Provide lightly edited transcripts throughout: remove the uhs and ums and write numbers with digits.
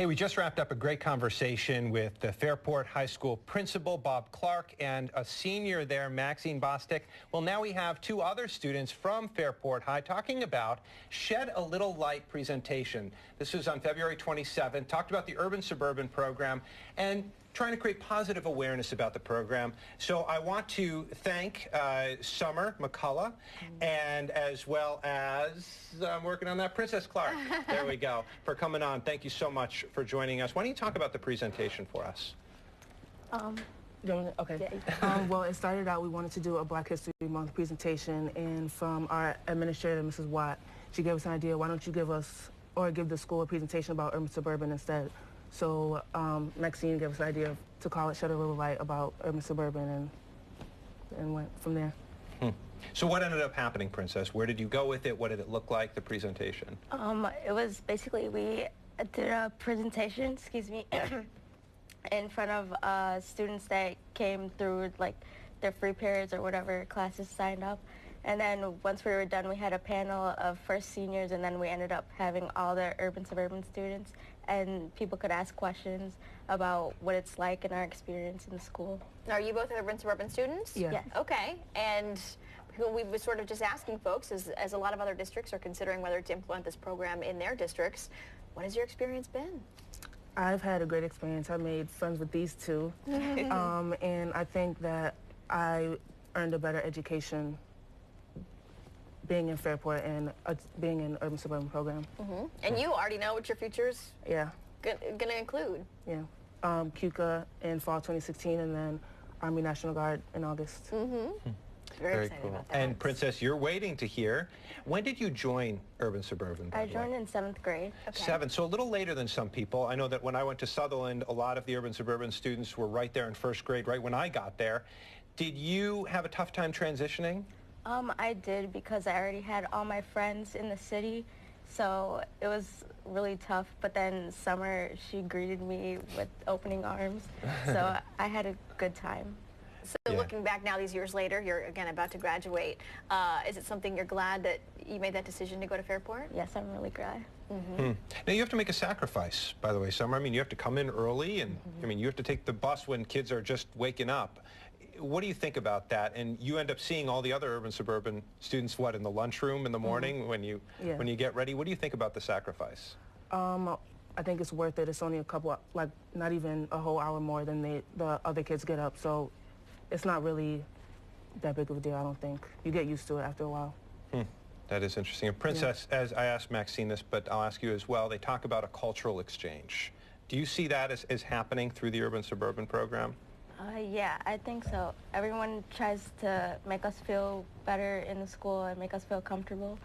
Hey, we just wrapped up a great conversation with the Fairport High School principal, Bob Clark, and a senior there, Maxine Bostic. Well, now we have two other students from Fairport High talking about Shed a Little Light presentation. This was on February 27th, talked about the Urban-Suburban program and trying to create positive awareness about the program. So I want to thank Summer McCullough and as well as, I'm working on that, Princess Clark. There we go, for coming on. Thank you so much for joining us. Why don't you talk about the presentation for us? Okay. Well, it started out, we wanted to do a Black History Month presentation, and from our administrator, Mrs. Watt, she gave us an idea, why don't you give us, or give the school a presentation about Urban-Suburban instead. So Maxine gave us the idea to call it Shed a Little Light about Urban-Suburban, and went from there. So what ended up happening, Princess? Where did you go with it? What did it look like, the presentation? It was basically, we did a presentation, in front of students that came through like their free periods or whatever classes signed up. And then once we were done, we had a panel of first seniors, and then we ended up having all the Urban-Suburban students, and people could ask questions about what it's like in our experience in the school. Are you both Urban-Suburban students? Yeah. Yes. Okay, and we were sort of just asking folks, as a lot of other districts are considering whether to implement this program in their districts, what has your experience been? I've had a great experience. I made friends with these two, and I think that I earned a better education being in Fairport and being in Urban-Suburban program. And you already know what your future's gonna include. Yeah. CUCA in fall 2016, and then Army National Guard in August. Very excited about that. And Princess, you're waiting to hear. When did you join Urban-Suburban? I joined in 7th grade. Okay. 7th, so a little later than some people. I know that when I went to Sutherland, a lot of the Urban-Suburban students were right there in 1st grade, right when I got there. Did you have a tough time transitioning? I did, because I already had all my friends in the city, so it was really tough. But then Summer, she greeted me with opening arms, so I had a good time. So looking back now, these years later, you're again about to graduate. Is it something you're glad that you made that decision to go to Fairport? Yes, I'm really glad. Now you have to make a sacrifice, by the way, Summer. I mean, you have to come in early, and I mean, you have to take the bus when kids are just waking up. What do you think about that? And you end up seeing all the other Urban-Suburban students, what, in the lunchroom in the morning when you get ready? What do you think about the sacrifice? I think it's worth it. It's only a couple, like not even a whole hour more than the other kids get up, so it's not really that big of a deal, I don't think. You get used to it after a while. That is interesting. And Princess, as I asked Maxine this, but I'll ask you as well, they talk about a cultural exchange. Do you see that as happening through the Urban-Suburban program? Yeah, I think so. Everyone tries to make us feel better in the school and make us feel comfortable.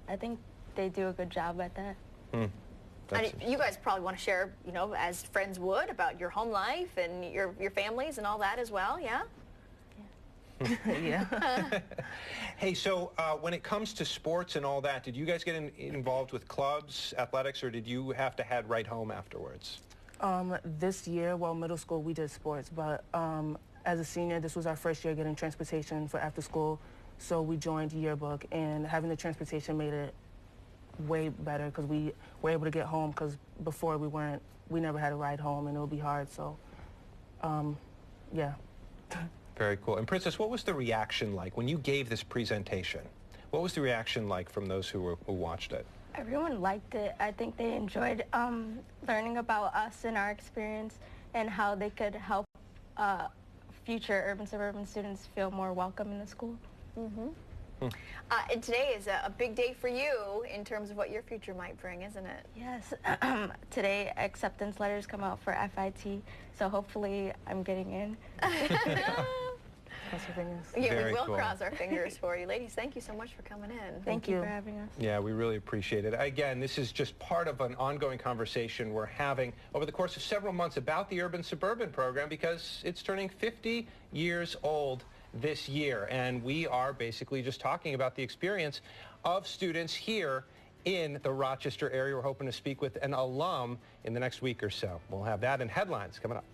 I think they do a good job at that. And you guys probably want to share, you know, as friends would, about your home life and your families and all that as well, yeah? Yeah. Hey, so when it comes to sports and all that, did you guys get involved with clubs, athletics, or did you have to head right home afterwards? This year, well, middle school, we did sports, but as a senior, this was our first year getting transportation for after school, so we joined yearbook, and having the transportation made it way better because we were able to get home, because before we never had a ride home, and it would be hard, so yeah. Very cool. And Princess, what was the reaction like when you gave this presentation? What was the reaction like from those who watched it? Everyone liked it. I think they enjoyed learning about us and our experience and how they could help future Urban-Suburban students feel more welcome in the school. And today is a big day for you in terms of what your future might bring, isn't it? Yes. Today, acceptance letters come out for FIT, so hopefully I'm getting in. Cross your fingers. Yeah, Very we will cool. cross our fingers for you. Ladies, thank you so much for coming in. Thank you for having us. Yeah, we really appreciate it. Again, this is just part of an ongoing conversation we're having over the course of several months about the Urban-Suburban program, because it's turning 50 years old this year, and we are basically just talking about the experience of students here in the Rochester area. We're hoping to speak with an alum in the next week or so. We'll have that in headlines coming up.